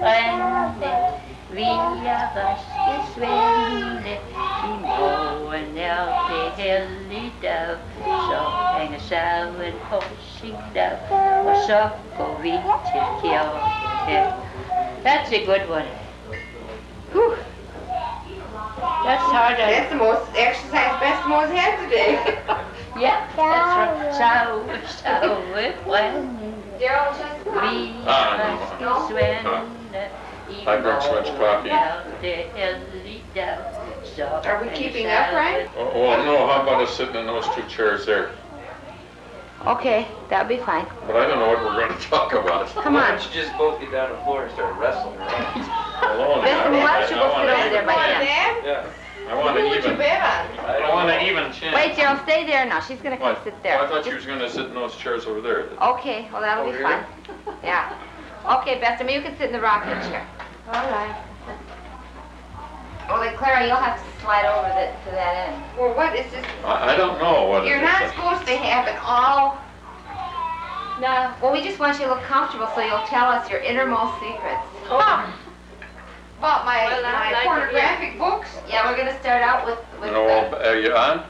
Freunde, wir raske svende, I morgen det hellig dag, så hænger saven på sin dag, og så går vi til kirke. That's a good one. Whew. That's hard. That's the most exercise Bestemor's had today. Yeah, that's right. Saue, frænde, vi raske svende, I drink so much coffee. Are we keeping up, Ryan? Well, no, how about us sitting in those two chairs there? Okay, that'll be fine. But I don't know what we're going to talk about. Come Why on. don't you just both get down on the floor and start wrestling around? Alone. Bestemor, why don't you go sit over there by them? Yeah. I want an even. I want an even chin. Wait, Gerald, stay there now. She's gonna come What? sit there. Oh, I thought you was going to sit in those chairs over there. Okay, well that'll be Over fine. Yeah. Okay, Bestemor, you can sit in the rocking chair. All right. Well, then, Clara, you'll have to slide over to that end. Well, what is this? I don't know what You're it is. not supposed to have it all. No. Well, we just want you to look comfortable so you'll tell us your innermost secrets. Oh. About my, Well, my I'd like to pornographic books? Yeah, we're going to start out with No, are you on?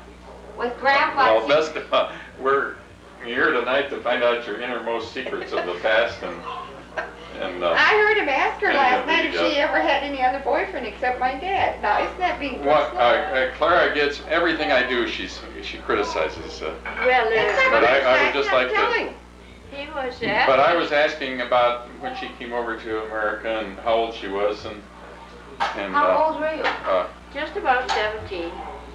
with Grandpa. Well, we're here tonight to find out your innermost secrets of the past and I heard him ask her last Yeah, night if she ever had any other boyfriend except my dad. Now, isn't that being what personal? Clara gets everything I do. She criticizes. Well, But I would just like to. he was But I was asking about when she came over to America and how old she was and How old were you? just about 17.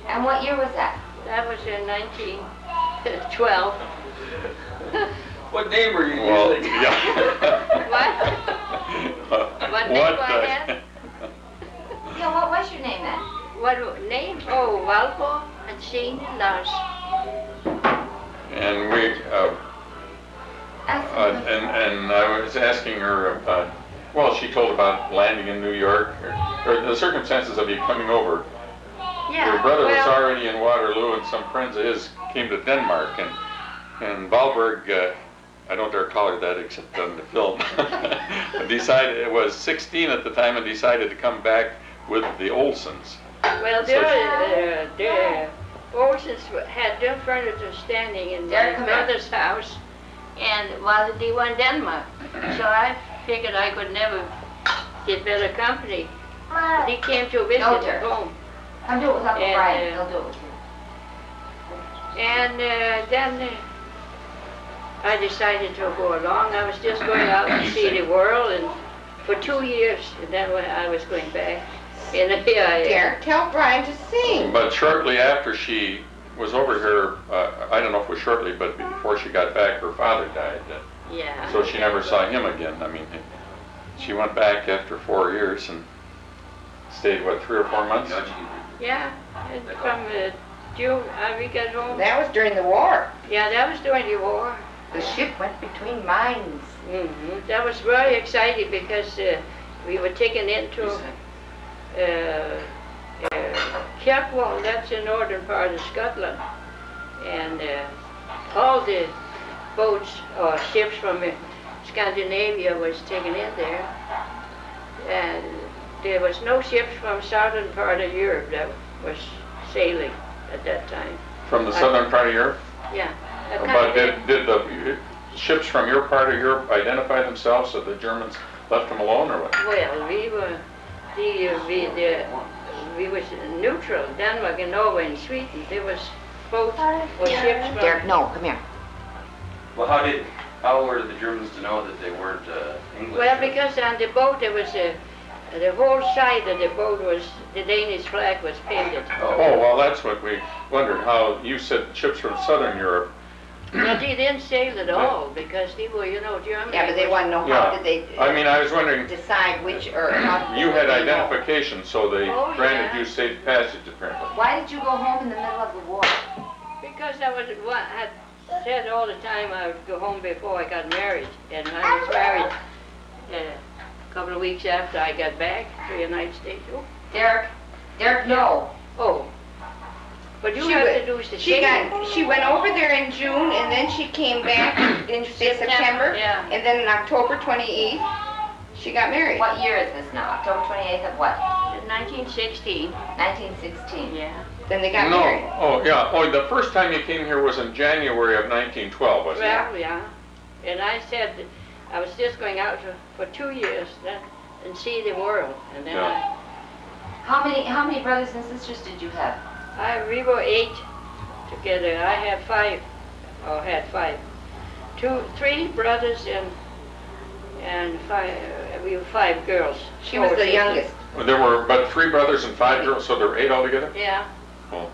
And what year was that? That was in 1912. What name were you well, using? yeah. What name do I have? Yeah, what was your name then? What name? Oh, Valborg Sandahl. And we and I was asking her well, she told about landing in New York or the circumstances of you coming over. Yeah. Your brother was well, already in Waterloo, and some friends of his came to Denmark, and Valborg, I don't dare call her that except on the film, decided, it was 16 at the time, and decided to come back with the Olsons. Well, the Olsons had their furniture standing in my brother's house, and while they were in Denmark, so I figured I could never get better company. He came to visit at home. Come do it with Uncle And, Brian. He'll do it with you. And then I decided to go along. I was just going out to see the world, and for 2 years, and then when I was going back. And Derek, tell Brian to sing. But shortly after she was over here, I don't know if it was shortly, but before she got back, her father died. yeah. So she never saw him again. I mean, she went back after 4 years and stayed, what, 3 or 4 months? Yeah, and from June, we got home. That was during the war. Yeah, that was during the war. The ship went between mines. That was very exciting because we were taken into Kirkwall, that's the northern part of Scotland, and all the boats or ships from Scandinavia was taken in there, and there was no ships from southern part of Europe that was sailing at that time. From the southern part of Europe? Yeah. But did the ships from your part of Europe identify themselves so the Germans left them alone, or what? Well, we was neutral. Denmark and Norway and Sweden. There was boats or ships from. Derek, no, come here. Well, how were the Germans to know that they weren't English? Well, because on the boat there was the whole side of the boat was, the Danish flag was painted. Oh, well, that's what we wondered, how you said ships from southern Europe. But they didn't sail at all because they were, Germany. Yeah, but they want to know Yeah. how did they I mean, I was wondering, decide which or how. you had they know. identification, so they Oh, granted yeah. you safe passage, apparently. Why did you go home in the middle of the war? Because I had said all the time I would go home before I got married, and I was married a couple of weeks after I got back to the United States. Oh. Derek, no. Oh. But you She have wa- to do the shaking. She went over there in June, and then she came back in September, yeah. and then on October 28th, she got married. What year is this now? October 28th of what? 1916. 1916. Yeah. Then they got No, married. oh, yeah, oh, the first time you came here was in January of 1912, wasn't it? Well, yeah. And I said that I was just going out for 2 years and see the world. And then Yeah. How many brothers and sisters did you have? we were 8 together. I had 5, or had 5. 3 brothers and 5. We were 5 girls. She was the youngest. There were but 3 brothers and 5 girls, so there were 8 altogether? Yeah, Oh.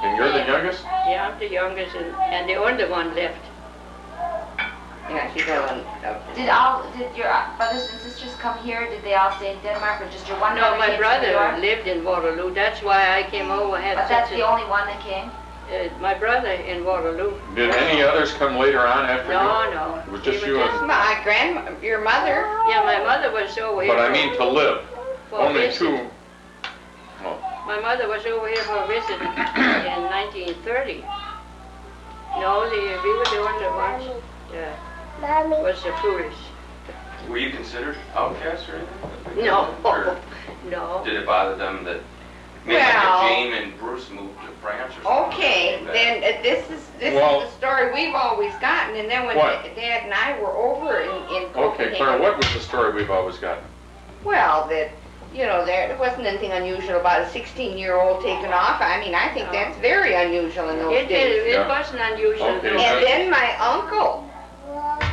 And you're the youngest? yeah, I'm the youngest, and the only one left. Yeah, she's the one. Did your brothers and sisters come here? Did they all stay in Denmark, or just your one No, brother my came to New brother York? lived in Waterloo. That's why I came over. But that's the only one that came? My brother in Waterloo. Did any others come later on after you? No. It was He just you and... My your mother. Yeah, my mother was over here. But I mean to live. for Only visit. 2. Oh. My mother was over here for a visit in 1930. No, we were the only ones. Was the foolish. Were you considered outcast or anything? No, Or no. did it bother them that, maybe Well- like if Jane and Bruce moved to France or something? Okay, then this is Well- the story we've always gotten, and then when What? Dad and I were over in Okay, Copenhagen. Claire, what was the story we've always gotten? Well, that, there wasn't anything unusual about a 16-year-old taking off. I mean, I think No. that's very unusual in those days. It Yeah. wasn't unusual. Okay. no. And then my uncle,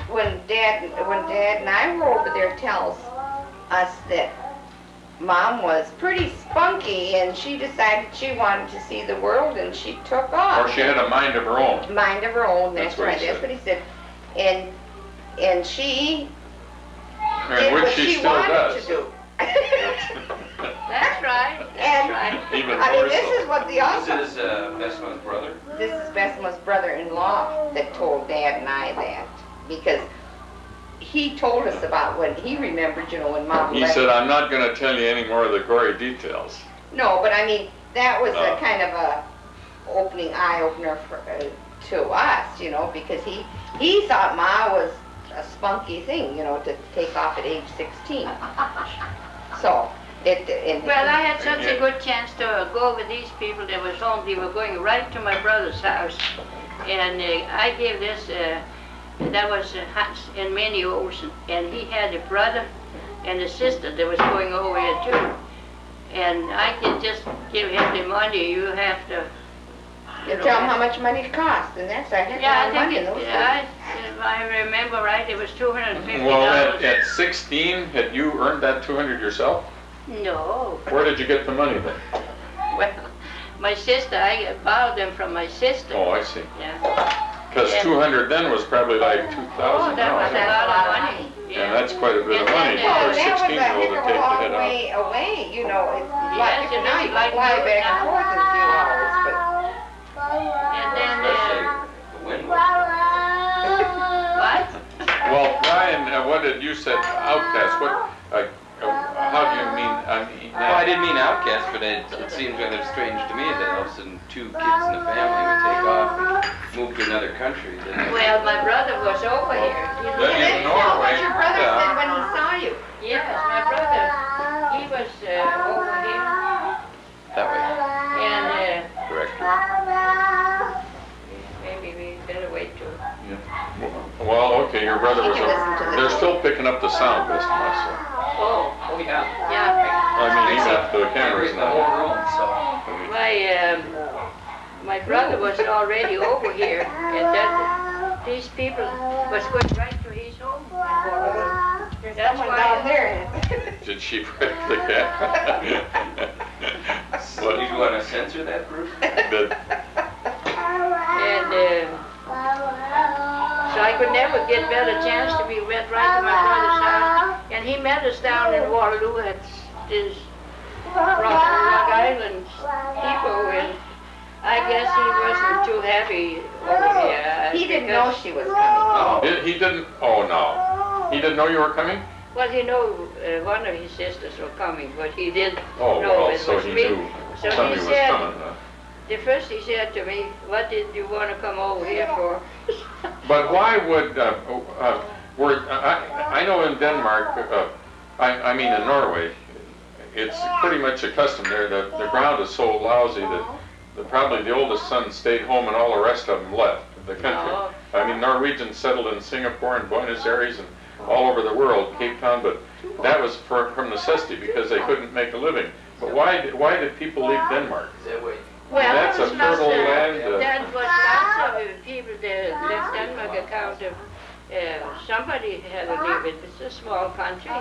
when Dad and I were over there, tells us that Mom was pretty spunky, and she decided she wanted to see the world, and she took off. Or she had a mind of her own? Mind of her own, That's that's what right, he that's said. what he said. And she And did which what she she still wanted does. to do. That's right. That's And- right. Even I mean, more this so. is what the This uncle, is Bestema's brother? this is Bestema's brother-in-law that told Dad and I that, because he told us about when he remembered, when Mom He left. said, I'm not going to tell you any more of the gory details. No, but I mean, that was Oh. a kind of a eye-opener to us, because he thought Ma was a spunky thing, to take off at age 16. So, Well, I had such a good chance to go with these people that was home. They were going right to my brother's house. And I gave this, that was Hans and Minnie Olsen. And he had a brother and a sister that was going over here too. And I could just give him the money. You have to... you tell him how much money it cost, and that's a heck Yeah, of I money in think, those days. if I remember right, it was $250. Well, at 16, had you earned that 200 yourself? No. Where did you get the money then? Well, my sister, I borrowed them from my sister. Oh, I see. Yeah. Because Yeah. 200 then was probably like 2,000 Oh, that was now. a lot of money. And that's quite a bit of And money then, for Well, a that was a 16-year-old heck to of take a the long head off. way away, it's Yes, like, it now is, you like can fly doing back and now. forth in a few hours, And then, Especially the wind. what? Well, Brian, what did you said, outcast, how do you mean, Well, I didn't mean outcast, but it seems rather strange to me that all of a sudden 2 kids in a family would take off and move to another country. Well, my brother was over here. He Then lived you in- know- but what your brother Yeah. said when he saw you. Yes, my brother, he was over here. That way, And correct. maybe we better wait till... Well, okay, your brother You was can listen to over, this. they're still picking up the sound, Bestema, so. Oh, yeah. Yeah. I mean, even if the cameras The whole not. room, so. My brother was already over here, and that these people was going right to his home. There's That's someone why- down there. Did she break the cat? So you want to censor that, Bruce? But And so I could never get better chance to be went right to my brother's house. And he met us down in Waterloo at this Rock Island people, and I guess he wasn't too happy over here. He didn't know because- she was coming. he didn't, oh no. He didn't know you were coming? Well, he knew one of his sisters were coming, but he didn't Oh, know well, it so was he me. knew So somebody he was said, coming. the first he said to me, what did you want to come over here for? But why would, I know in Denmark, I mean in Norway, it's pretty much a custom there. The ground is so lousy that probably the oldest son stayed home and all the rest of them left the country. Oh. I mean, Norwegians settled in Singapore and Buenos Aires and all over the world, Cape Town, but that was from necessity because they couldn't make a living. But why did people leave Denmark? Well, That's a fertile land. That was lots of people that left Denmark account of somebody had to leave it. It's a small country.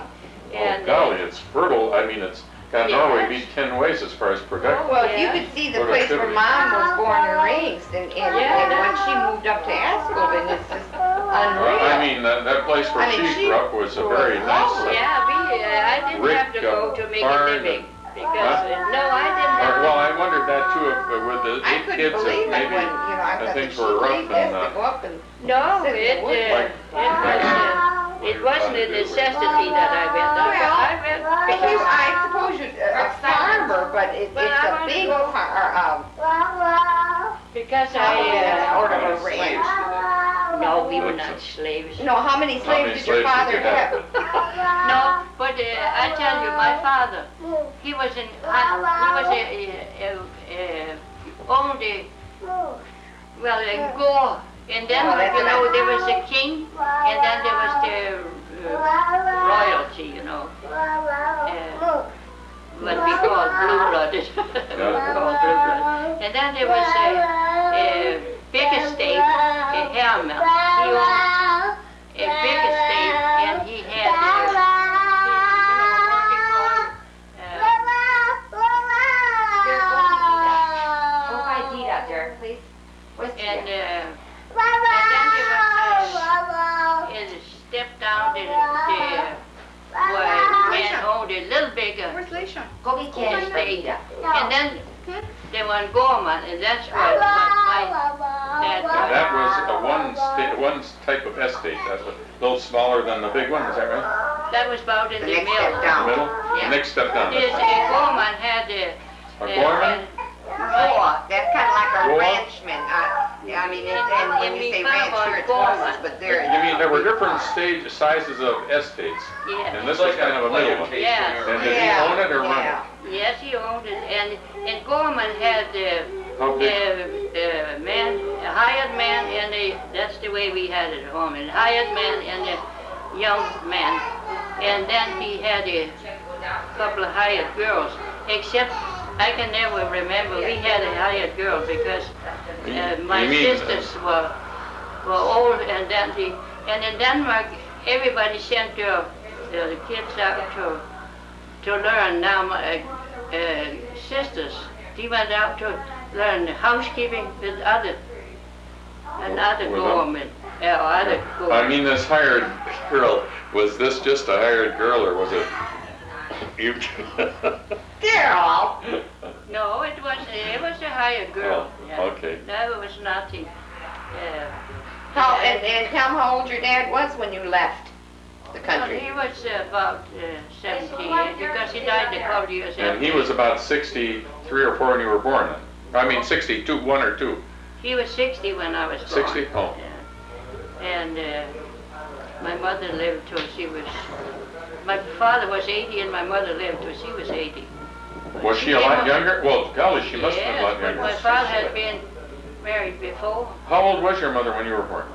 And, Oh golly, it's fertile. I mean, it's got Norway beat 10 ways as far as production. Well, Yeah. you could see the place where Mom was born and raised, and when she moved up to Askelvin, it's just unreal. I mean, that place where she grew up was a very nice. yeah, I didn't have to go to make a barn living because no, I didn't have Well, to. I wondered that too, if with the I 8 couldn't kids, believe if it maybe when, I thought things she were rough believed this to and go up and No, sit in the woods. it wasn't a necessity that I went. I went because I suppose you're a farmer, but it's Well, I a wanted big to go- farm. because Sort I of a ranch. no, we were not slaves. No, how many slaves did your slaves did father you have? have? No, but I tell you, my father, he was owned a, well, a gore. And then, that's you know, right. there was a king, and then there was the royalty, you know. What we call blue-blooded. Called blue-blood. And then there was a big estate, a Herman. He owned a big estate, and he had, Go by Dita, Derek, please. Where's Dita? and then there was a step down, the man owned a little bigger Where's Leisha? Go get candy for estate. Dita. And then there was Gorman, and that's what my dad That was one type of estate. That's a little smaller than the big one. Is that right? That was about in The the next middle. step down. Middle. Yeah. The next step down. Yes, and Gorman had A Gorman? That's kind of like a Roar? ranchman. I mean, and when you say ranch here, it's horses, but You there. mean there were different sizes of estates, Yeah. and this was kind of a middle one. Yeah. And did he own it or run it? Yes, he owned it, and Gorman had How big? a man, a hired man, and that's the way we had it at home, a hired man and a young man, and then he had a couple of hired girls, except I can never remember, we had a hired girl because my You mean, sisters were old, and then and in Denmark, everybody sent the kids out to learn. Now my sisters, they went out to learn housekeeping with another With government, other I government. mean, this hired girl, was this just a hired girl or was it you? Daryl. No, it was a hired girl. Oh, Yeah. okay. No, it was nothing. And tell me how old your dad was when you left the Well, country. he was about 78 because he died a couple of years And he after. was about 63 or 4 when you were born then? I mean 62, 1 or 2. He was 60 when I was born. 60? Oh. Yeah. And my mother lived till she was, my father was 80 and my mother lived till she was 80. Was she a lot younger? Well, golly, she must have been a lot Yes, but my younger. father had been married before. How old was your mother when you were born?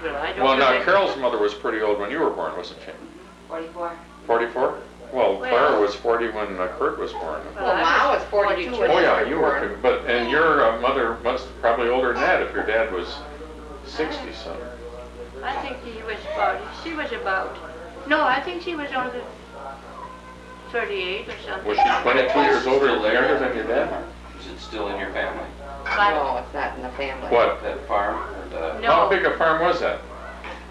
Well, I don't Well, now remember. Carol's mother was pretty old when you were born, wasn't she? 44. 44? Well, Well- Clara was 40 when Kurt was born. Well, Ma was 42 when Oh you yeah, were you were born. too. But, and your mother must probably older than that if your dad was 60 something. I think she was about, no, I think she was on the 38 or something. Was she 22 years older or younger than your dad? Is it still in your family? No, it's not in the family. What? That farm? Or the, How No, big a farm was that?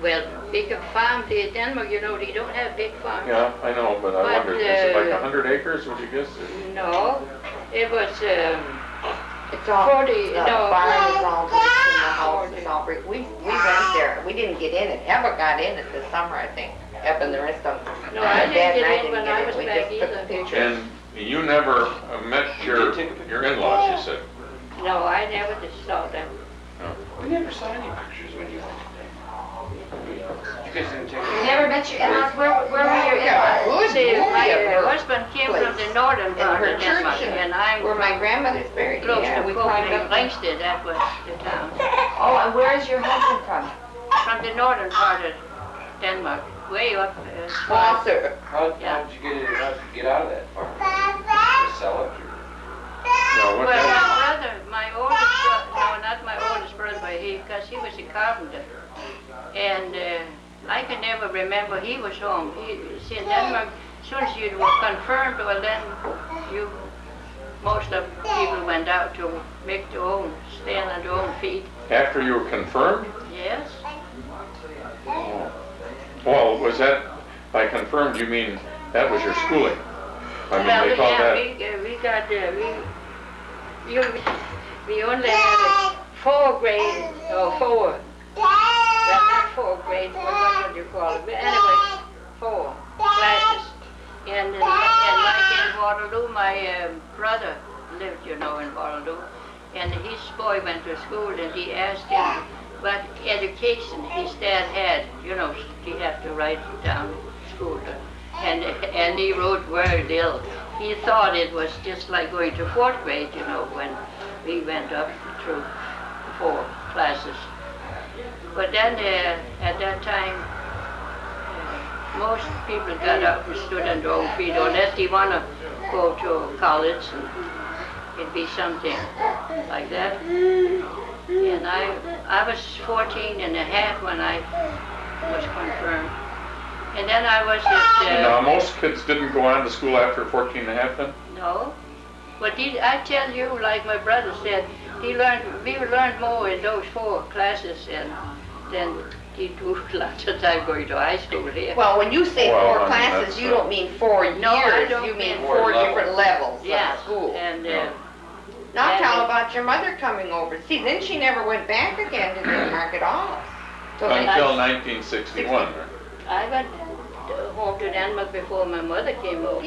well, big farm, in Denmark, you know, they don't have big farms. Yeah, I know, but I But, wondered, is it like 100 acres, would you guess? No, it was, It's all, 40, the no. barn is all brick and the house is all brick. We went there. We didn't get in it. Eva got in it this summer, I think. Eva and the rest of them. No, My I didn't dad and get in didn't when get I in. was We back just took either. pictures. You never met your in-laws, you said? No, I never just saw them. We never saw any pictures when you went there. You guys didn't take You never met your in-laws? Where were your in-laws? See, my her husband came from the northern and part her of Denmark, church and I'm where my grandmother's buried. close Yeah, to we climbed up. Ringsted, that was the town. Oh, and where is your husband from? From the northern part of Denmark, way up. Wasser. How did you get out of that farm? Just sell it? No, what Well, happened? my oldest brother, no, not my oldest brother, but because he was a carpenter. And I can never remember he was home. See, in Denmark, as soon as you were confirmed, well then most of the people went out to make their own, stand on their own feet. After you were confirmed? Yes. Oh. Well, was that, by confirmed, you mean that was your schooling? I mean, Well, they call that... we got, we only had 4 grades, or 4. Well, not 4 grades, but what would you call it? But anyway, 4 classes. And like in Waterloo, my brother lived, in Waterloo. And his boy went to school and he asked him what education his dad had. He had to write down school. And he wrote very ill. He thought it was just like going to 4th grade, when we went up through 4 classes. But then at that time, most people got up and stood on their own feet, unless they want to go to college, and it'd be something like that. And I was 14 and a half when I was confirmed. And then I was at... Now, most kids didn't go on to school after 14 and a half then? No. But I tell you, like my brother said, we learned more in those 4 classes than he do lots of time going to high school here. Well, when you say Well, 4 I mean, classes, that's, you don't mean 4 years. No, I don't you mean mean 4 levels. different levels Yeah, of school. and Now and- tell about your mother coming over. See, then she never went back again to Denmark at all. So then- Until 1961, right? I went home to Denmark before my mother came over.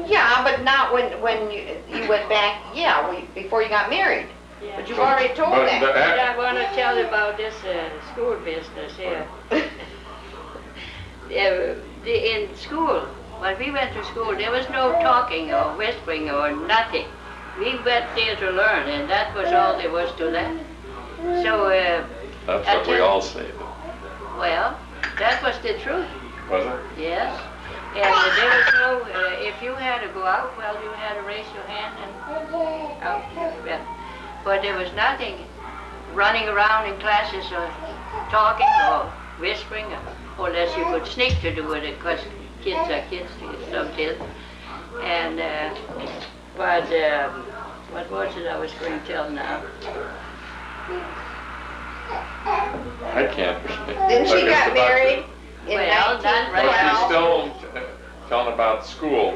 Yeah, but not when you went back. Yeah, before you got married. Yeah. But you've already told But that. But I want to tell you about this school business here. In school, when we went to school, there was no talking or whispering or nothing. We went there to learn, and that was all there was to that. So, That's what we all say, well, that was the truth, was it? yes. And there was no, if you had to go out, well, you had to raise your hand and out you went. But there was nothing running around in classes or talking or whispering, unless you could sneak to do it, because kids are kids, some kids. And, what was it I was going to tell now? I can't. Then she But it's got about married in Well, not right But she's 1912. still telling about school.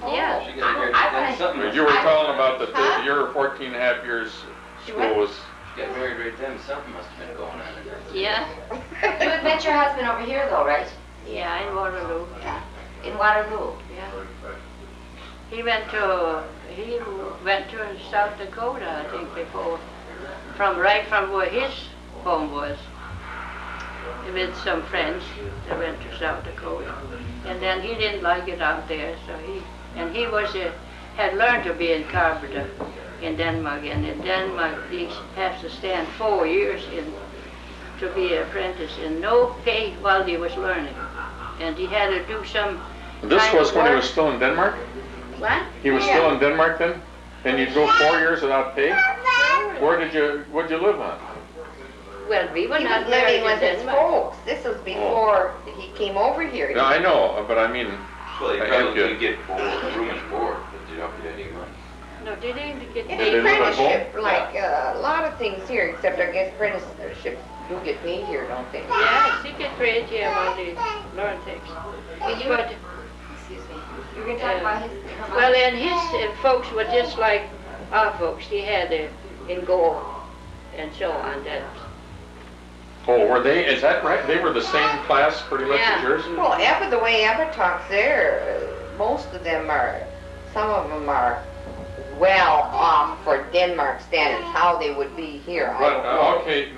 Yeah. She got married then something. You were telling about Huh? your 14 and a half years She school what? was... Got married right then, something must have been going on in her. Yeah, You had met your husband over here though, right? yeah, in Waterloo. In Waterloo. Yeah. He went to South Dakota, I think, before, right from where his home was. With some friends that went to South Dakota. And then he didn't like it out there, so he had learned to be a carpenter in Denmark, and in Denmark he has to stand 4 years to be an apprentice and no pay while he was learning. And he had to do some This kind was of when he work. was still in Denmark? What? He was still in Denmark then? And you'd go 4 years without pay? What'd you live on? Well, we were He not was married living in with his Denmark. folks. This was before he came over here. No, I know, but I mean, Well, you I probably had to- could get room and board, but you don't get any money. No, they didn't get It's They paid. live at apprenticeship, home? like a lot of things here, except I guess apprenticeship do get paid here, don't they? Yeah, they get paid here when they learn things. Well, you, But, excuse me, you were gonna talk about his, her mother? well, and his folks were just like our folks. He had in Gore and so on. That oh, were they, is that right? They were the same class pretty much as Yeah. yours? Well, the way Ebba talks there, most of them are some of them are well off for Denmark standards. How they would be here, I But, don't know. okay,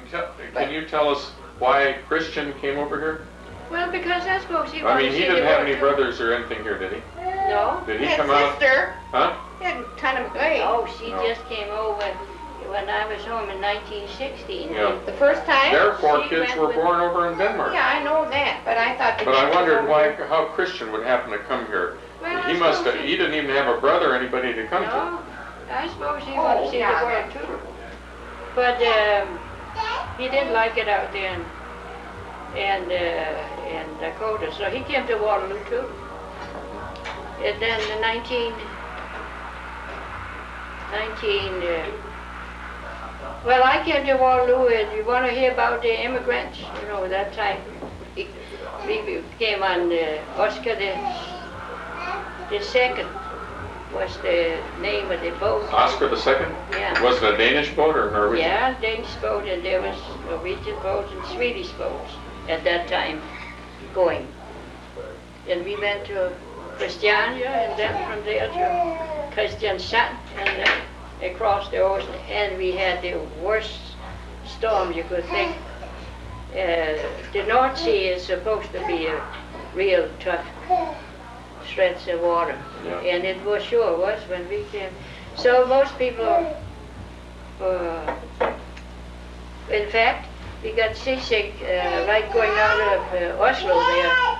can you tell us why Christian came over here? Well, because I suppose he I wanted mean, to he see didn't the have world any too. brothers or anything here, did he? No. Did he His come out? sister, Huh? he had kind of great. Oh, she No. just came over when I was home in 1916. Yeah. The first time? Their four She kids went were with- born over in Denmark. Yeah, I know that, but I thought the But I kids wondered were why, over- how Christian would happen to come here. Well, I He must suppose have, he didn't even have a brother or anybody to come to. No, I suppose he wanted to see yeah, the world that's too. But he didn't like it out there in Dakota, so he came to Waterloo too. And then the 19, well, I came to Waterloo, and you want to hear about the immigrants? You know, that time we came on Oscar the second was the name of the boat. Oscar the Second? Yeah. Was it a Danish boat or a Norwegian? Yeah, Danish boat, and there was Norwegian boats and Swedish boats at that time going. And we went to Christiania, and then from there to Kristiansand, and then across the ocean. And we had the worst storm you could think. The North Sea is supposed to be a real tough stretch of water. Yeah. And it was sure was when we came. So most people, in fact, we got seasick right going out of Oslo there,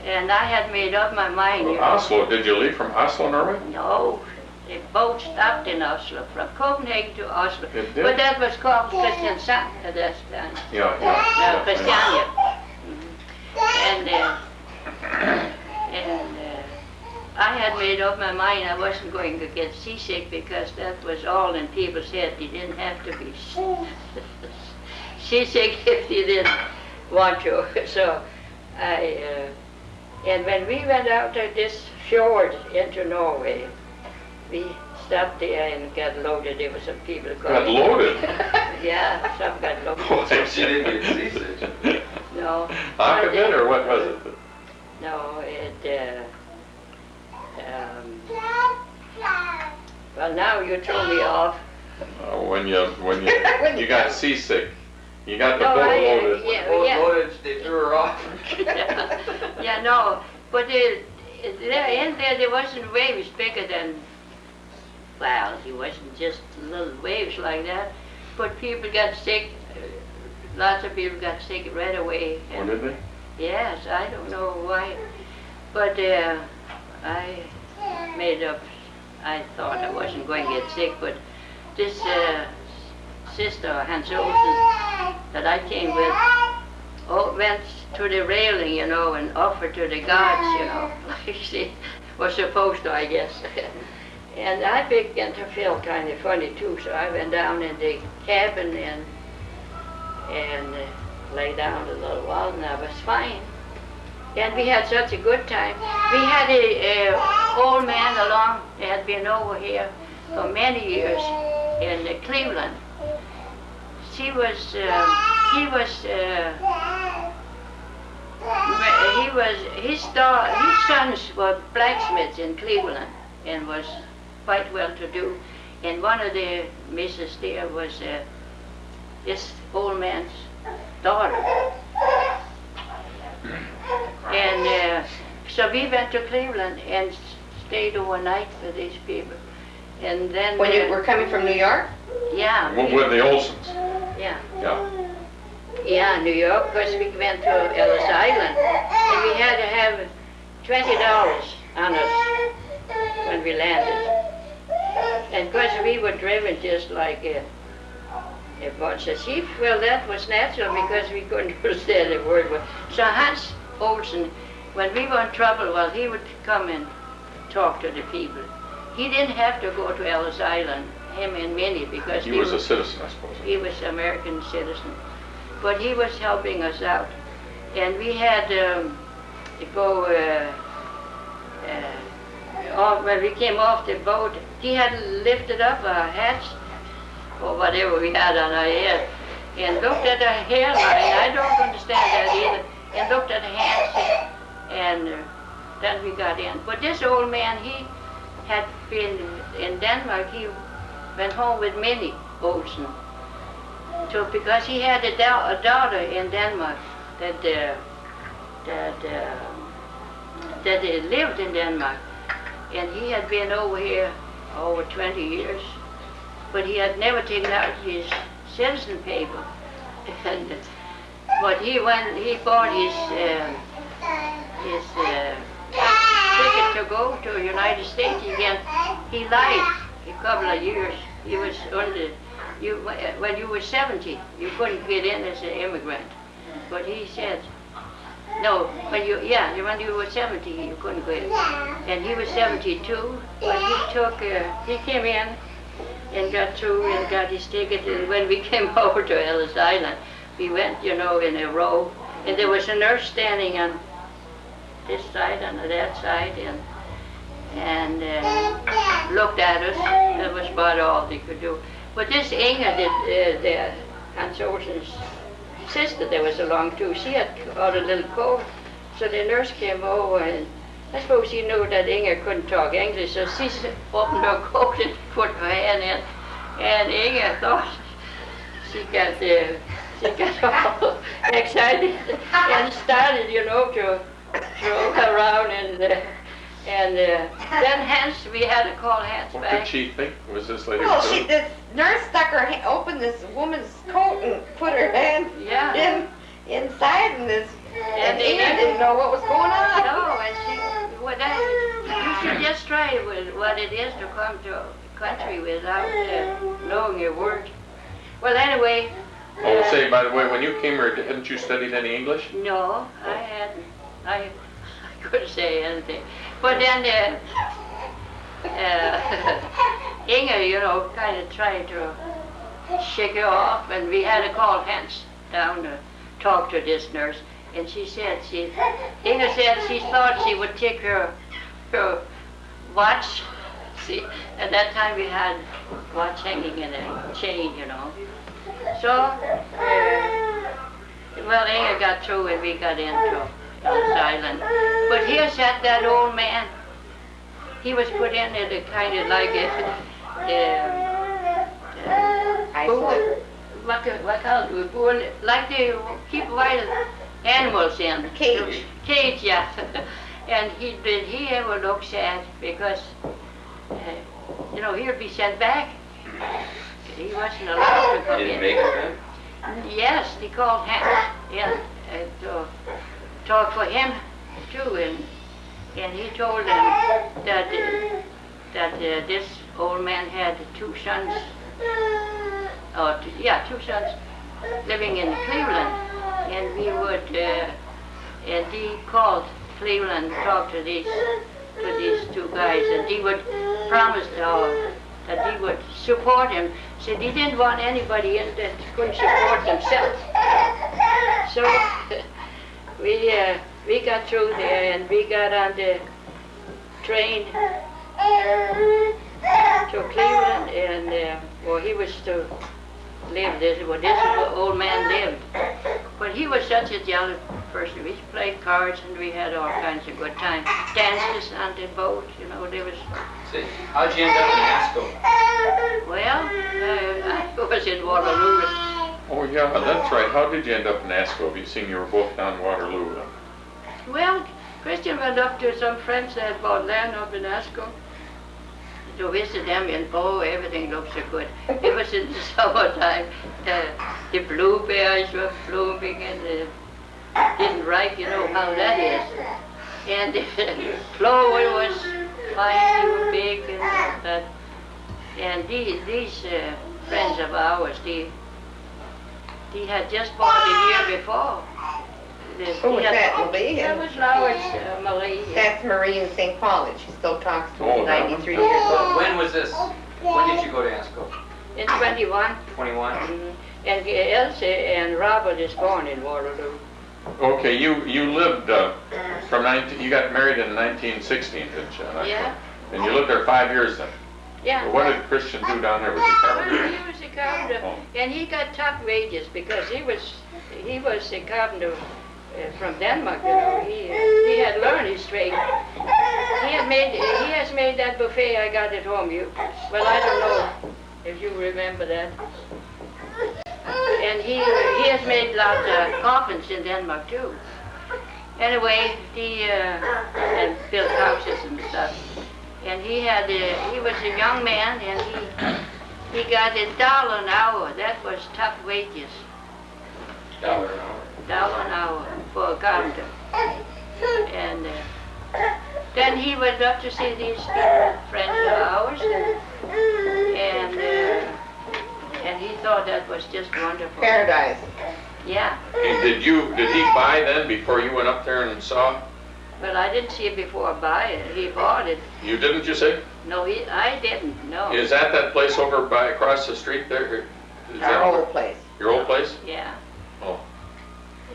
and I had made up my mind. Well, you know. Oslo, did you leave from Oslo, Norway? No, the boat stopped in Oslo, from Copenhagen to Oslo. It did? But that was called Kristiansand at that time. Yeah, No, yeah. Christiania. And I had made up my mind I wasn't going to get seasick because that was all in people's head. You didn't have to be seasick if you didn't want to. So and when we went out to this fjord into Norway, we stopped there and got loaded. There were some people Got coming. loaded? Yeah, some got loaded. Boy, She didn't get seasick. No. Aquavit or what was it? No, well, now you throw me off. When you got seasick, you got the No, boat I, loaded. Loaded, they threw her off. Yeah, no, but there wasn't waves bigger than, well, it wasn't just little waves like that, but people got sick, lots of people got sick right away. Oh, did they? Yes, I don't know why, but I made up, I thought I wasn't going to get sick, but this sister, Hans Olsen, that I came with, went to the railing, you know, and offered to the gods, you know, like she was supposed to, I guess. And I began to feel kind of funny too, so I went down in the cabin and lay down a little while, and I was fine. And we had such a good time. We had a old man along that had been over here for many years in Cleveland. His sons were blacksmiths in Cleveland and was quite well to do. And one of the missus there was this old man's daughter. And so we went to Cleveland and stayed overnight with these people. And then When you were coming from New York? yeah, With the Olsons. yeah, Yeah. New York, because we went to Ellis Island, and we had to have $20 on us when we landed. And because we were driven just like a bunch of sheep, well, that was natural because we couldn't understand a word. So Hans Olsen, when we were in trouble, well, he would come and talk to the people. He didn't have to go to Ellis Island, him and Minnie, because He was a citizen, I suppose. he was American citizen. But he was helping us out. And we had to go, when we came off the boat, he had lifted up our hats, or whatever we had on our head, and looked at our hairline. I don't understand that either. And looked at the hands, and then we got in. But this old man, had been in Denmark, he went home with Minnie Olsen. So because he had a daughter in Denmark that lived in Denmark, and he had been over here over 20 years, but he had never taken out his citizen paper. And but he bought his ticket to go to the United States again. He lied a couple of years. He was under, when you were 70, you couldn't get in as an immigrant. But he said, no, when you were 70, you couldn't go in. And he was 72, but he came in and got through and got his ticket. And when we came over to Ellis Island, we went, in a row, and there was a nurse standing on this side and that side, and looked at us. That was about all they could do. But this Inga, the Hans Olsen's sister, that was along too. She had got a little cold, so the nurse came over, and I suppose she knew that Inga couldn't talk English, so she opened her coat and put her hand in, and Inga thought she got all excited and started, to throw around, and then Hans, we had to call Hans What back. did she think? Was this lady? Well, this nurse stuck her opened this woman's coat and put her hand inside, and Inga didn't know what was going on. No, and you should just try what it is to come to a country without knowing a word. Well, anyway. Say, by the way, when you came here, hadn't you studied any English? No, I hadn't. I couldn't say anything. But then Inga, kind of tried to shake her off, and we had to call Hans down to talk to this nurse. And Inga said she thought she would take her watch. See, at that time we had watch hanging in a chain, So, Inga got through and we got into Ellis Island. But here sat that old man. He was put in at a kind of like what call it? Like they keep wild animals in. Cage. Cage, yeah. And did he ever look sad because, he'd be sent back. He wasn't allowed to come Did in. it make it then? Yes, they called Hans in to talk for him too, and he told them that this old man had two sons, two sons living in Cleveland, and we would, and he called Cleveland and talked to these two guys, and he would promise that he would support him. Said he didn't want anybody in that couldn't support themselves. So we got through there, and we got on the train to Cleveland, and he was to live this. Well, this is where old man lived. But he was such a jolly person. We played cards, and we had all kinds of good times. Dances on the boat, there was. Say, how'd you end up in Asco? Well, I was in Waterloo. Oh yeah, that's right. How did you end up in Asco? You seen you were both down Waterloo. Well, Christian went up to some friends that had bought land up in Asco to visit them, and everything looked so good. It was in the summertime. The blueberries were blooming, and didn't ripe, how that is. And the clover was fine, they were big, and that. And these friends of ours, they had just bought a year before. Who was that, Marie? That was Lois Marie. That's Marie in St. Paul, and she still talks to me, Oh, that 93 one. years old. When was this? When did you go to Asco? In 21. 21? And Elsa and Robert is born in Waterloo. Okay, you lived you got married in 1916, didn't you? Yeah. And you lived there 5 years then. Yeah. Well, what did Christian do down there? Was he carpenter? He was a carpenter, and he got top wages because he was a carpenter from Denmark. He had learned his trade. He has made made that buffet I got at home. Well, I don't know if you remember that. And he has made lots of coffins in Denmark too. Anyway, and built houses and stuff. And he was a young man, and he got $1 an hour. That was tough wages. $1 an hour. $1 an hour for a carpenter. And then he went up to see these friends of ours, and he thought that was just wonderful. Paradise. Yeah. And did he buy then before you went up there and saw? Well, I didn't see it before I buy it. He bought it. You didn't, you say? No, I didn't. No. Is that place over by across the street there? Is that Our old place. your old place? Yeah. Oh.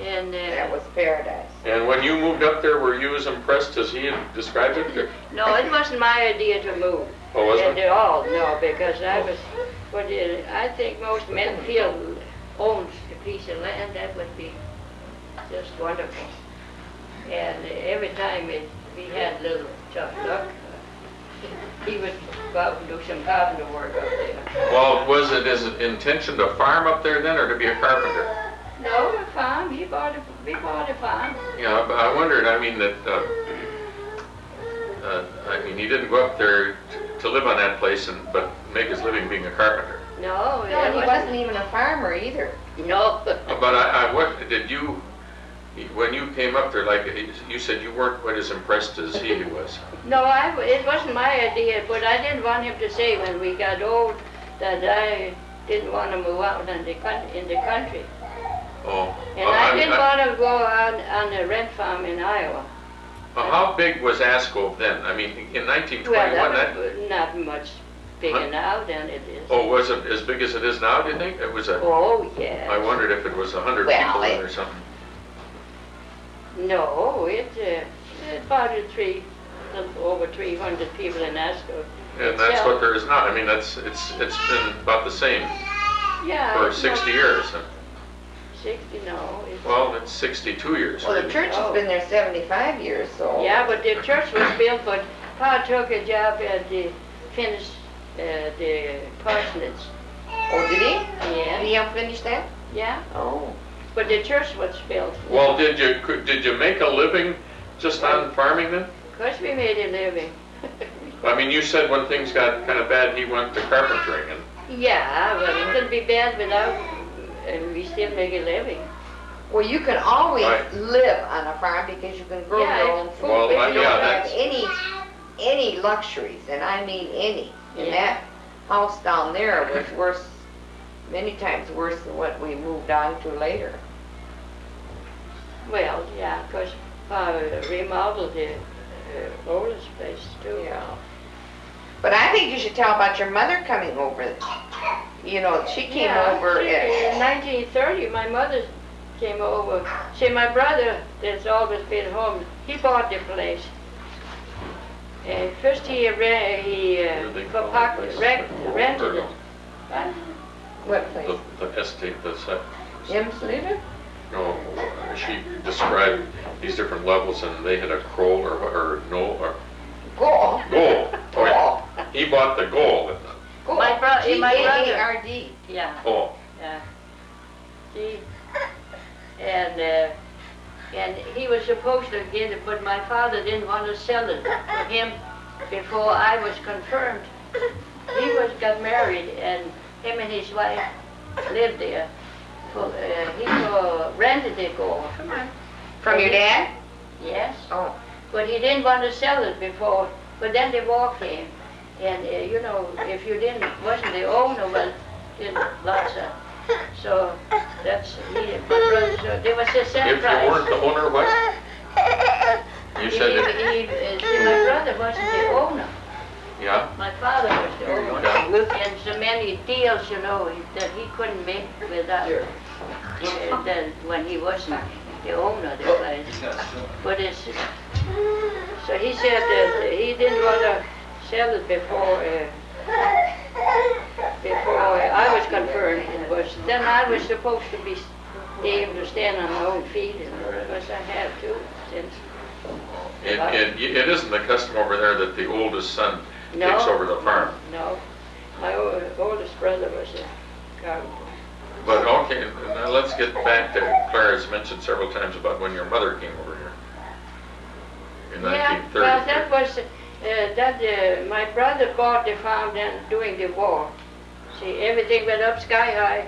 And That was paradise. And when you moved up there, were you as impressed as he had described it? Or- no, it wasn't my idea to move. Oh, wasn't it? At all, no, because I think most men feel owns a piece of land. That would be just wonderful. And every time we had little tough luck, he would go out and do some carpenter work up there. Well, was it his intention to farm up there then, or to be a carpenter? No, a farm. We bought a farm. Yeah, but I wondered. I mean he didn't go up there to live on that place, but make his living being a carpenter. No, No, and he wasn't even a farmer either. No. But what did you? When you came up there, like you said, you weren't quite as impressed as he was. No, it wasn't my idea, but I didn't want him to say when we got old that I didn't want to move out in the country. Oh. And I didn't want to go on a rent farm in Iowa. How big was Ascove then? I mean, in 1921, Well, that was not much bigger now than it is. Oh, was it as big as it is now, do you think? It was a... Oh, yes. I wondered if it was 100 Well, people in or something. No, it's about over 300 people in Ascot. And that's what there is now. I mean, it's been about the same Yeah. for it's 60 not years. 60, no. Well, it's 62 years. Well, the really. church has been there 75 years, so. Yeah, but the church was built, but Pa took a job at the parsonage. Oh, did he? Yeah. Did he help finish that? Yeah, Oh. but the church was built. Well, did you make a living just on farming then? Of course we made a living. I mean, you said when things got kind of bad, he went to carpentering, and Yeah, well, it couldn't be bad without, and we still make a living. Well, you can always Right. live on a farm because you can grow Yeah, your own it's food. Well, But I- you yeah, don't have that's- any luxuries, and I mean any. And Yeah. that house down there was worse, many times worse than what we moved on to later. Well, yeah, because Pa remodeled the oldest place too. Yeah. But I think you should tell about your mother coming over. You know, she came over in 1930, my mother came over. See, my brother, that's always been home, he bought the place. First he rented it. What? what place? the estate, the site. Imslater? No, she described these different levels, and they had a kroll or no or Goal. goal. Oh, yeah. He bought the goal. Goal. My brother- G-A-A-R-D. Yeah, Oh, yeah. See, and he was supposed to get it, but my father didn't want to sell it for him before I was confirmed. He got married, and him and his wife lived there. He rented it all. Come on. From your dad? Yes, Oh. but he didn't want to sell it before. But then the war came, and you know, if you wasn't the owner, well, did lots of. So that's my brother. So there was a set if you price. weren't the owner, what? You said it. See, my brother wasn't the owner. Yeah. My father was the owner. Yeah. And so many deals, you know, that he couldn't make without that when he wasn't the owner of the place. But so he said that he didn't want to sell it before I was confirmed. Then I was supposed to be able to stand on my own feet, and of course I have too since. It isn't the custom over there that the oldest son No. takes over the farm. No, my oldest brother was a carpenter. But okay, now let's get back to Clara's mentioned several times about when your mother came over here in Yeah, 1930. well, that was, my brother bought the farm then during the war. See, everything went up sky high.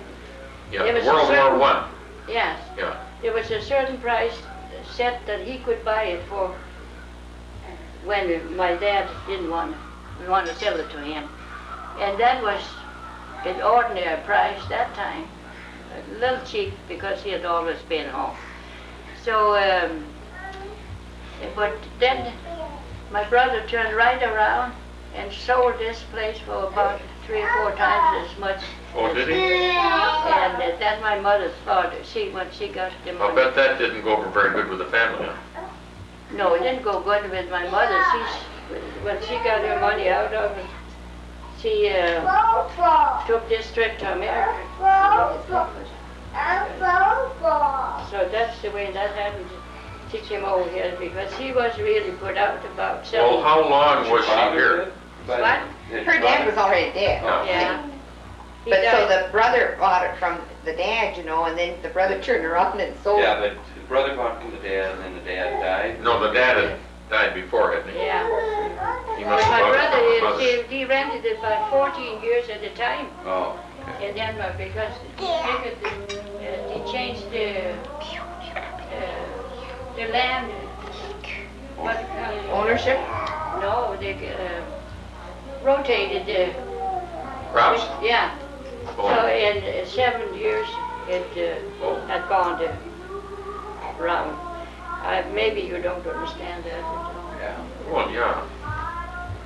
Yeah, There was a World War certain- One. Yes. Yeah. There was a certain price set that he could buy it for when my dad didn't want to sell it to him. And that was an ordinary price that time. A little cheap because he had always been home. So, but then my brother turned right around and sold this place for about 3 or 4 times as much. Oh, did he? And then my mother thought, when she got the I'll money. bet that didn't go over very good with the family. No, it didn't go good with my mother. When she got her money out of it, she took this trip to America. So that's the way that happened. She came over here because he was really put out about Well, selling. how long was she here? But What? Her dad was already dead. Yeah. He But so died. the brother bought it from the dad, and then the brother turned around and sold Yeah, it. but the brother bought from the dad, and then the dad died. No, the dad had died before, hadn't he? Yeah. He But must have my bought it brother, from his mother. he rented it about 14 years at a time. Oh, okay. And then because he figured he changed the land. What, Ownership? no, they rotated the. Crops? Yeah. So Oh, in 7 years, it oh. had gone to round. Maybe you don't understand that. Yeah. Well, yeah.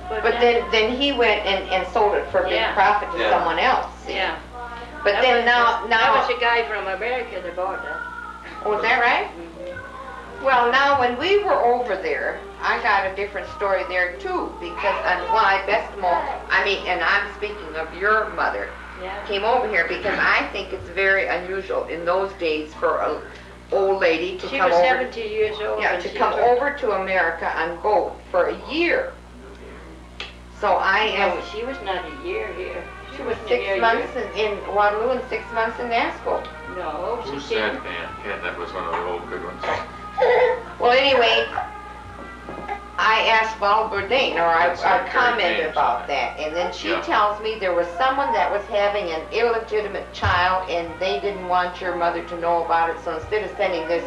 But then he went and sold it for a big Yeah. profit to Yeah. someone else. Yeah. But That then was- That was now, a guy from America that bought that. was that right? Well, now when we were over there, I got a different story there too, because on why Bestema, and I'm speaking of your mother, Yeah. came over here, because I think it's very unusual in those days for a old lady to She come was over. 70 years old. Yeah, when to she come took- over to America on boat for a year. So I am, No, she was not a year here. she was wasn't 6 here a months year. in Waterloo and 6 months in Nashville. No, Who's she that came. man? Yeah, that was one of the old good ones. Well, anyway, I asked Valborg or I That's like commented names. about that, and then she Yeah. tells me there was someone that was having an illegitimate child, and they didn't want your mother to know about it, so instead of sending this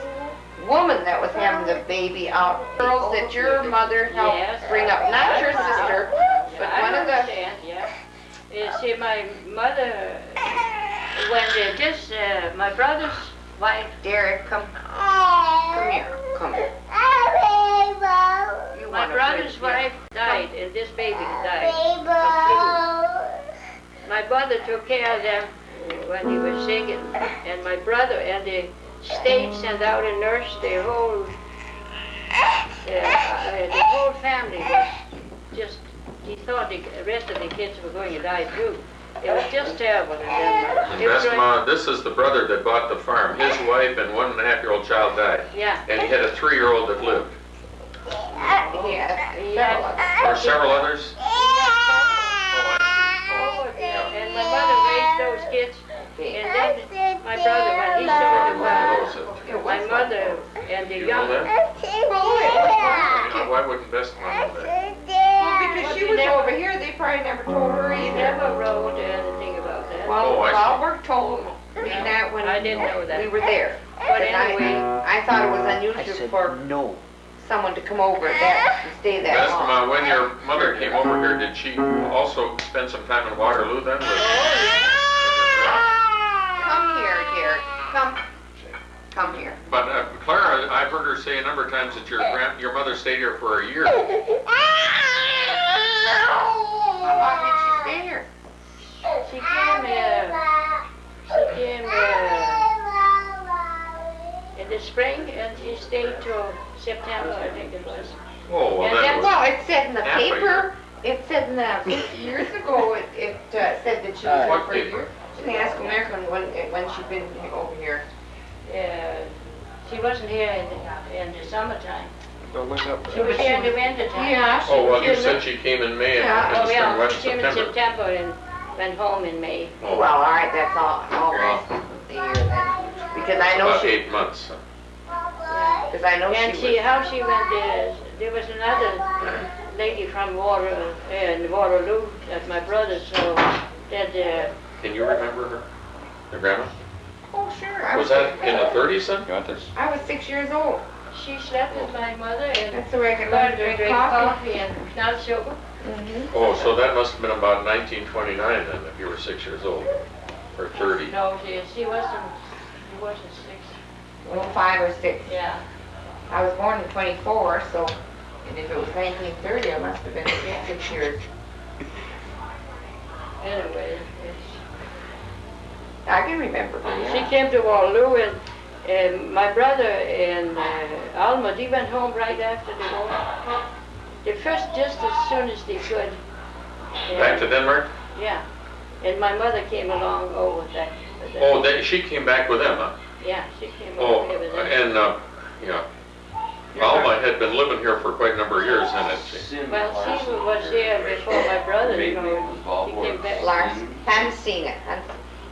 woman that was having the baby out, girls that your mother helped Yes. bring up, not your sister, but I one of the, understand, yeah. See, my mother, my brother's wife, Derek, come here, come here. You my wanna brother's bring- wife died, and this baby died of flu. My brother took care of them when he was sick, and my brother and the state sent out a nurse. The whole family was just. He thought the rest of the kids were going to die too. It was just terrible in Denmark. And It was going- Bestema, this is the brother that bought the farm. His wife and 1.5-year-old child died. Yeah. And he had a 3-year-old that lived. Yeah, Yeah. Or several others? Oh, and my mother raised those kids, and then my brother, when he saw the wild, my mother and the You know young. that? Why wouldn't Bestema know that? Well, because she was over here, they probably never told her He either. never wrote anything about that. Well, Oh, I see. Valborg told me that when I didn't know that. we were there. But And anyway, I thought it was unusual for someone to come over that and stay that long. Bestema, when your mother came over here, did she also spend some time in Waterloo then? Come here, Derek. Come here. But Clara, I've heard her say a number of times that your mother stayed here for a year. How long did she stay here? she came in the spring, and she stayed till September, I think it was. Oh, well, And that then- was... Well, it said in the Half a year. paper, it said in the, years ago, it said that she was here What for a paper? year. In the Ask American when she'd been over here. She wasn't here in the summertime. Don't look up. She was here in the winter time. Yeah. Oh, well, you said she came in May and Yeah. and Oh, the spring yeah, went she in came in September. September and went home in May. Oh, Well, all right, that's almost the year then. Because I know about she, 8 months. Yeah. because I know And she see was. how she went there was another lady from Waterloo that my brother saw that Can you remember her? The grandma? Oh, sure. I Was that in the 30s then? You want this? I was 6 years old. she slept with my mother and That's the way I could learn learned to to drink coffee. and not sugar. Mhm. Oh, so that must have been about 1929 then, if you were 6 years old, or 30. No, she wasn't 6. Well, 5 or 6. Yeah. I was born in 24, so, and if it was 1930, I must have been 6 years. Anyway, I can remember her, she yeah. came to Waterloo and my brother and Alma, they went home right after the war. They first just as soon as they could. Back to Denmark? Yeah. And my mother came along over that. Oh, she came back with them, huh? Yeah, she came Oh, over here with them. and, yeah. Alma had been living here for quite a number of years, hadn't she? Well, she was here before my brother, you know, he came back. Lars Hansine, Hans,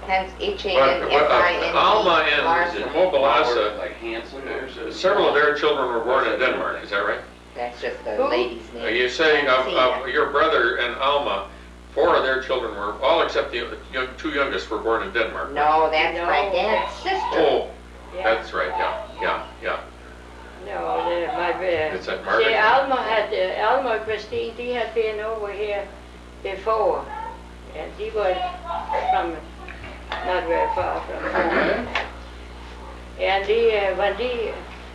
But H-A-N-S-I-N-E. Alma and Larson. Mobilasa, Like Hanson or several of their children were born in Denmark, is that right? That's just the Who? lady's name. You say Hansine. your brother and Alma, 4 of their children were, all except the 2 youngest were born in Denmark. No, that's No. my dad's sister. Oh, Yeah. that's right, yeah. No, my It's at Margaret. see, Alma and Christine, they had been over here before, and they were from not very far from home. And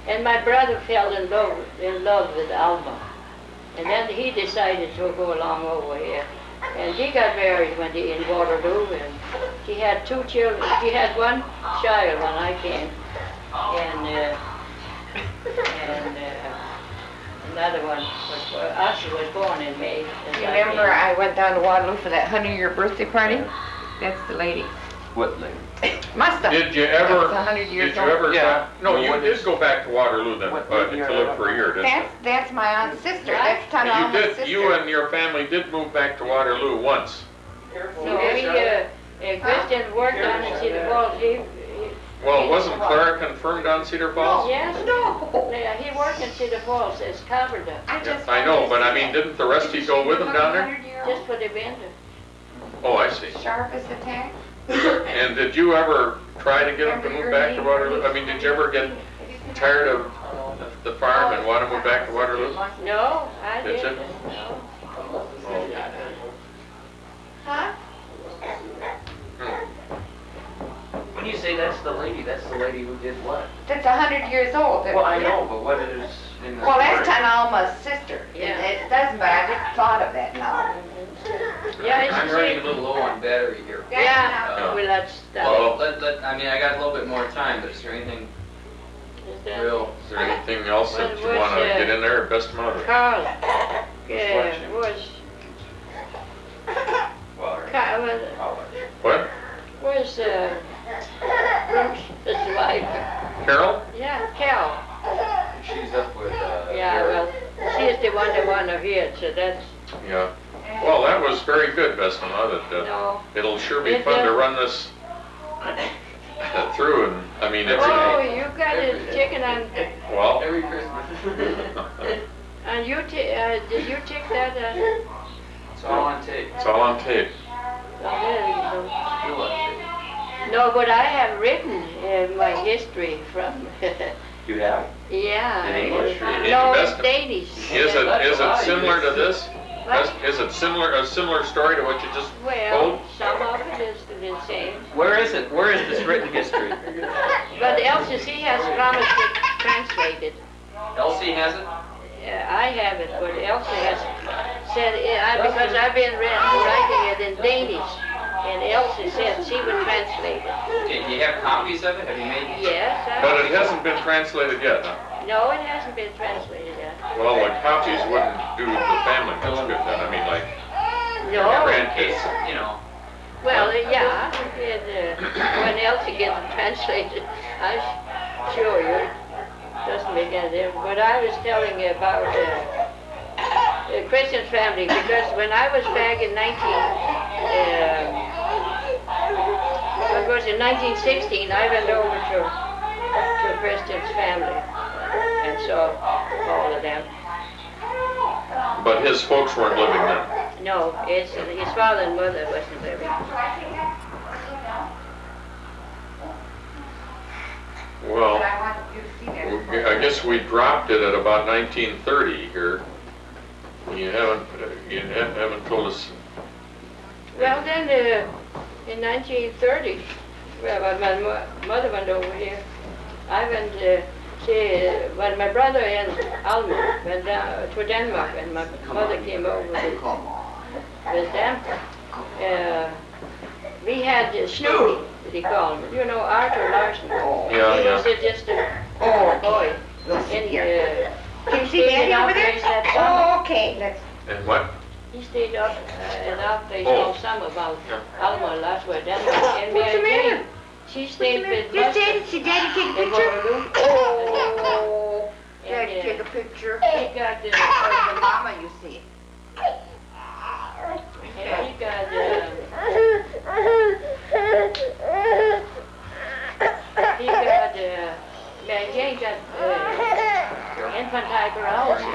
and my brother fell in love with Alma, and then he decided to go along over here, and he got married when he in Waterloo, and he had 2 children. He had 1 child when I came, and another one was born in May. as You I remember came. I went down to Waterloo for that 100-year birthday party? That's the lady. What lady? Must have. Did you ever, It's 100 years did you old. ever, Yeah. no, Well, you what did is- go back to Waterloo then, what to year live for a year, didn't you? That's my aunt's sister. Right. That's Ton You Alma's did, sister. you and your family did move back to Waterloo once. No, Christian worked on it, see the Falls. Well, wasn't Clara confirmed on Cedar Falls? Yes. No. Yeah, he worked in Cedar Falls as carpenter, I know, but I mean, didn't the rest of you go with him down there? just for the winter. Oh, I see. Sharp as a tack. And did you ever try to get him to move back to Waterloo? I mean, did you ever get tired of the farm and want to move back to Waterloo? No, I That's it? didn't, no. Huh? When you say that's the lady who did what? That's 100 years old. Well, I know, but what is in the Well, that's story? Ton Alma's sister. Yeah. It doesn't, but I just thought of that now. Yeah, I'm it's running a little low on battery here. Yeah, well, that's, Well, I mean, I got a little bit more time, but is there anything is that real? Is there anything else that you What want to was, get in there, Bestema? Carl, yeah, was, Carl, What? was, Bruce's wife, Carol? yeah, Cal. She's up with, Yeah, Gary. well, she's the one that wanted to hear, so that's, Yeah. Well, that was very good, Bestema. That no. it'll sure be fun to run this through, and I mean, it's Oh, you got a chicken on, well. Every Christmas. and did you take that, It's all on tape. It's all on tape. Still on tape. no, but I have written my history from, You have? yeah. In English or in No, Best- it's Danish. Is it similar to this? What? Is it a similar story to what you just Well, told? some of it is the same, Where is it? Where is this written history? but Elsie, he has promised to translate it. Elsie has it? I have it, but Elsie has said, because I've been writing it in Danish, and Elsie said she would translate it. Okay, do you have copies of it? Have you made? Yes, But it hasn't been translated yet, huh? no, it hasn't been translated yet. Well, the copies wouldn't do the family much good then. I mean, like, No, grandkids. You know, well, yeah, and when Elsie gets it translated, I'm sure you. doesn't make any difference. But I was telling you about Christian's family because when I was back in 1916, I went over to Christian's family and saw all of them. But his folks weren't living then. No, his father and mother wasn't living. Well, But I want you to see that. I guess we dropped it at about 1930 here. You haven't told us. Well, then in 1930, well, when my mother went over here, I went when my brother and Alma went down to Denmark, and my mother came over with them. We had Snoopy, they call him. You know, Arthur Larson. Yeah, He was yeah. just a Oh, boy. We'll sit And here. Can you see stayed Daddy in our over there? place that summer. Oh, okay, let's. And what? He stayed up in our place Oh. all summer while Yeah. Alma last were Denmark. And What's the Mary matter? Jane, she stayed with Just Buster Daddy, see Daddy take a in picture? Waterloo. Oh, And, Daddy take a picture. he got Or the mama, you see. and he got Mary Jane got infantile paralysis.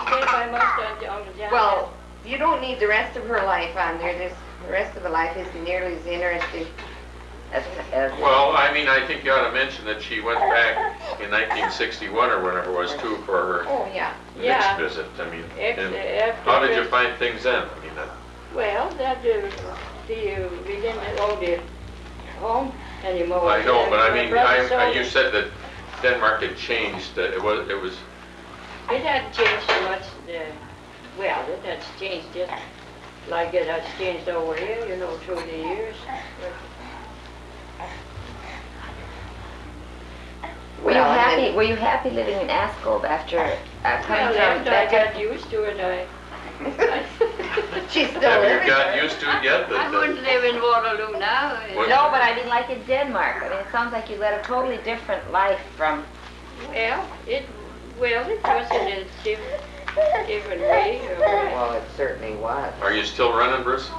Stayed by most on the job. Well, you don't need the rest of her life on there. The rest of the life isn't nearly as interesting as Well, I mean, I think you ought to mention that she went back in 1961 or whenever it was too for her Oh, yeah. next Yeah. visit. I mean, After- and after how did you this- find things then? I mean, Well, that we didn't own the home anymore. I know, but I My mean, brother sold you it. said that Denmark had changed. It was. It hadn't changed so much. Well, it has changed just like it has changed over here, you know, through the years. Were you Well, and happy? then- Were you happy living in Ascove after coming Well, from after I that? got used to it, She's still Have you living. got used to it yet? I wouldn't live in Waterloo now. What- No, but I mean, like in Denmark. I mean, it sounds like you led a totally different life from. Well, it was in a different way. Well, it certainly was. Are you still running, Bruce?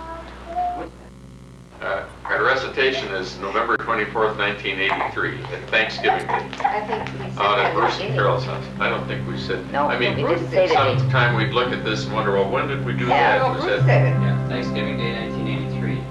Our recitation is November 24th, 1983, at Thanksgiving Day, I think we said out that at Bruce and beginning. Carol's house. I don't think we said. No, I mean, we didn't say that. sometime we'd look at this and wonder, well, when did we do Yeah, that? no, Was Bruce that- said it. Yeah, Thanksgiving Day, 1983.